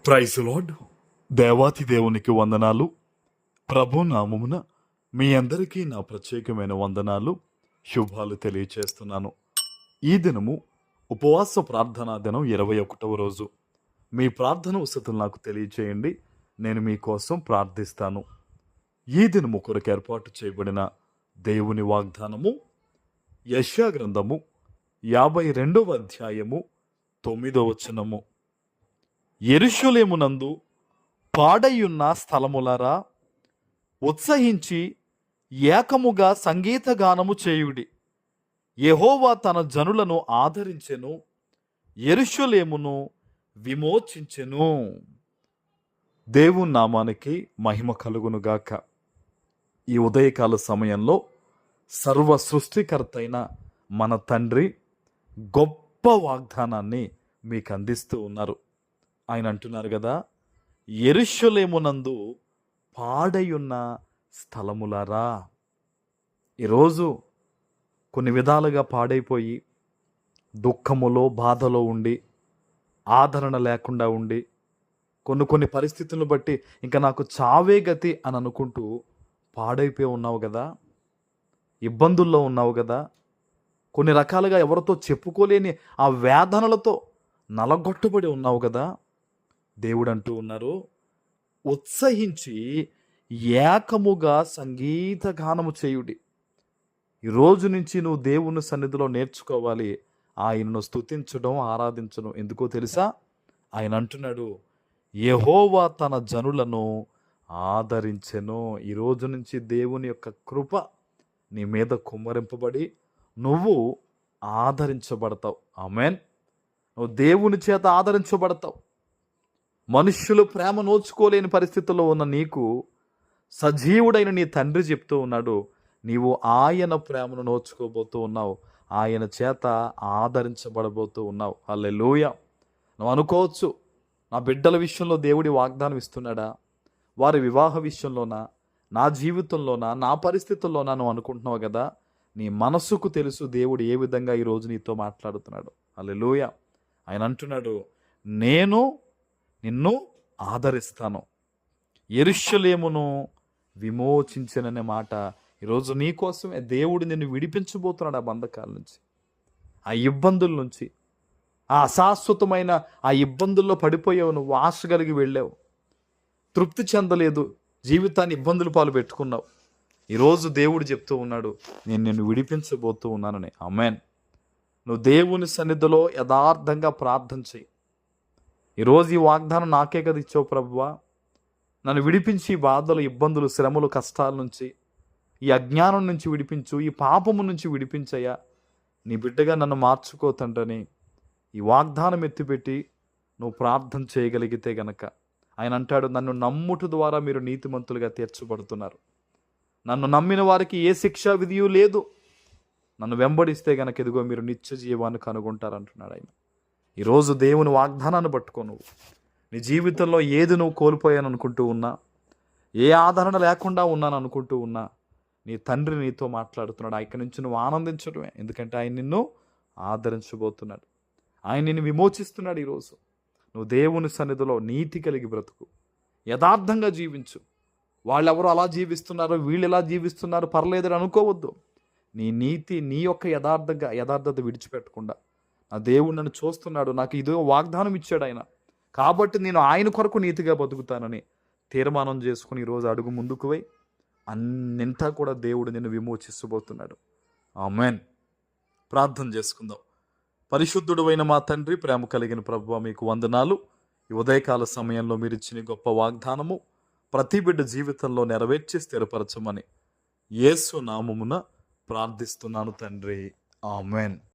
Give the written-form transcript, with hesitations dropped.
Praise lord. దేవాతి దేవునికి వందనాలు. ప్రభు నామమున మీ అందరికీ నా ప్రత్యేకమైన వందనాలు, శుభాలు తెలియచేస్తున్నాను. ఈ దినము ఉపవాస ప్రార్థనా దినం 21వ రోజు. మీ ప్రార్థన వసతులు నాకు తెలియచేయండి, నేను మీకోసం ప్రార్థిస్తాను. ఈ దినము కొరకు ఏర్పాటు చేయబడిన దేవుని వాగ్దానము యెషయా గ్రంథము 52వ అధ్యాయము 9వ వచనము. యెరూషలేమునందు పాడైయున్న స్థలములారా, ఉత్సహించి ఏకముగా సంగీత గానము చేయుడి. యెహోవా తన జనులను ఆదరించెను, యెరూషలేమును విమోచించెను. దేవుని నామానికి మహిమ కలుగునుగాక. ఈ ఉదయకాల సమయంలో సర్వ సృష్టికర్త అయిన మన తండ్రి గొప్ప వాగ్దానాన్ని మీకు అందిస్తూ ఉన్నారు. ఆయన అంటున్నారు కదా, యెరూషలేమునందు పాడైయున్న స్థలములారా. ఈరోజు కొన్ని విధాలుగా పాడైపోయి దుఃఖములో బాధలో ఉండి ఆదరణ లేకుండా ఉండి కొన్ని పరిస్థితులను బట్టి ఇంకా నాకు చావే గతి అని అనుకుంటూ పాడైపోయి ఉన్నావు కదా, ఇబ్బందుల్లో ఉన్నావు కదా, కొన్ని రకాలుగా ఎవరితో చెప్పుకోలేని ఆ వేదనలతో నలగొట్టబడి ఉన్నావు కదా. దేవుడు అంటూ ఉన్నారు, ఉత్సహించి ఏకముగా సంగీత గానము చేయుడి. ఈరోజు నుంచి నువ్వు దేవుని సన్నిధిలో నేర్చుకోవాలి ఆయనను స్తుతించడం, ఆరాధించడం. ఎందుకో తెలుసా? ఆయన అంటున్నాడు, యెహోవా తన జనులను ఆదరించెను. ఈరోజు నుంచి దేవుని యొక్క కృప నీ మీద కుమ్మరింపబడి నువ్వు ఆదరించబడతావు. ఆమేన్. నువ్వు దేవుని చేత ఆదరించబడతావు. మనుష్యులు ప్రేమ నోచుకోలేని పరిస్థితుల్లో ఉన్న నీకు సజీవుడైన నీ తండ్రి చెప్తూ ఉన్నాడు, నీవు ఆయన ప్రేమను నోచుకోబోతూ ఉన్నావు, ఆయన చేత ఆదరించబడబోతూ ఉన్నావు. హల్లెలూయా. నువ్వు అనుకోవచ్చు, నా బిడ్డల విషయంలో దేవుడి వాగ్దానం ఇస్తున్నాడా, వారి వివాహ విషయంలోనా, నా జీవితంలోనా, నా పరిస్థితుల్లోనా నువ్వు అనుకుంటున్నావు కదా. నీ మనసుకు తెలుసు దేవుడు ఏ విధంగా ఈరోజు నీతో మాట్లాడుతున్నాడు. హల్లెలూయా. ఆయన అంటున్నాడు, నేను నిన్ను ఆదరిస్తాను, యెరూషలేమును విమోచించననే మాట ఈరోజు నీ కోసమే దేవుడు నిన్ను విడిపించబోతున్నాడు. ఆ బంధకాల నుంచి, ఆ ఇబ్బందుల నుంచి, ఆ అశాశ్వతమైన ఆ ఇబ్బందుల్లో పడిపోయావు. నువ్వు ఆశ కలిగి వెళ్ళావు, తృప్తి చెందలేదు, జీవితాన్ని ఇబ్బందుల పాలు పెట్టుకున్నావు. ఈరోజు దేవుడు చెప్తూ ఉన్నాడు, నేను నిన్ను విడిపించబోతూ ఉన్నానని. ఆమేన్. నువ్వు దేవుని సన్నిధిలో యథార్థంగా ప్రార్థన చేయి. ఈరోజు ఈ వాగ్దానం నాకే కదా ఇచ్చావు ప్రభువా, నన్ను విడిపించి బాధలు, ఇబ్బందులు, శ్రమలు, కష్టాల నుంచి, ఈ అజ్ఞానం నుంచి విడిపించు, ఈ పాపము నుంచి విడిపించయ్యా, నీ బిడ్డగా నన్ను మార్చుకో తండ్రని ఈ వాగ్దానం ఎత్తిపెట్టి నువ్వు ప్రార్థన చేయగలిగితే గనక ఆయన అంటాడు, నన్ను నమ్ముట ద్వారా మీరు నీతిమంతులుగా తీర్చబడుతున్నారు. నన్ను నమ్మిన వారికి ఏ శిక్షా విధియు లేదు. నన్ను వెంబడిస్తే గనక ఇదిగో మీరు నిత్య జీవాన్ని కనుగొంటారంటున్నాడు ఆయన. ఈరోజు దేవుని వాగ్దానాన్ని పట్టుకో. నువ్వు నీ జీవితంలో ఏది నువ్వు కోల్పోయాను అనుకుంటూ ఉన్నా, ఏ ఆదరణ లేకుండా ఉన్నాను అనుకుంటూ ఉన్నా, నీ తండ్రి నీతో మాట్లాడుతున్నాడు. ఇక్కడి నుంచి నువ్వు ఆనందించడమే, ఎందుకంటే ఆయన నిన్ను ఆదరించబోతున్నాడు. ఆయన నిన్ను విమోచిస్తున్నాడు. ఈరోజు నువ్వు దేవుని సన్నిధిలో నీతి కలిగి బ్రతుకు, యథార్థంగా జీవించు. వాళ్ళెవరో అలా జీవిస్తున్నారు, వీళ్ళు ఎలా జీవిస్తున్నారు పర్లేదని అనుకోవద్దు. నీ నీతి, నీ యొక్క యథార్థత విడిచిపెట్టకుండా, నా దేవుడు నన్ను చూస్తున్నాడు, నాకు ఇదో వాగ్దానం ఇచ్చాడు ఆయన, కాబట్టి నేను ఆయన కొరకు నీతిగా బతుకుతానని తీర్మానం చేసుకుని ఈరోజు అడుగు ముందుకు పోయి అన్నింటా కూడా దేవుడు నిన్ను విమోచించబోతున్నాడు. ఆమేన్. ప్రార్థన చేసుకుందాం. పరిశుద్ధుడు అయిన మా తండ్రి, ప్రేమ కలిగిన ప్రభువా, మీకు వందనాలు. ఈ ఉదయకాల సమయంలో మీరు ఇచ్చిన గొప్ప వాగ్దానము ప్రతి బిడ్డ జీవితంలో నెరవేర్చి స్థిరపరచమని యేసు నామమున ప్రార్థిస్తున్నాను తండ్రి. ఆమేన్.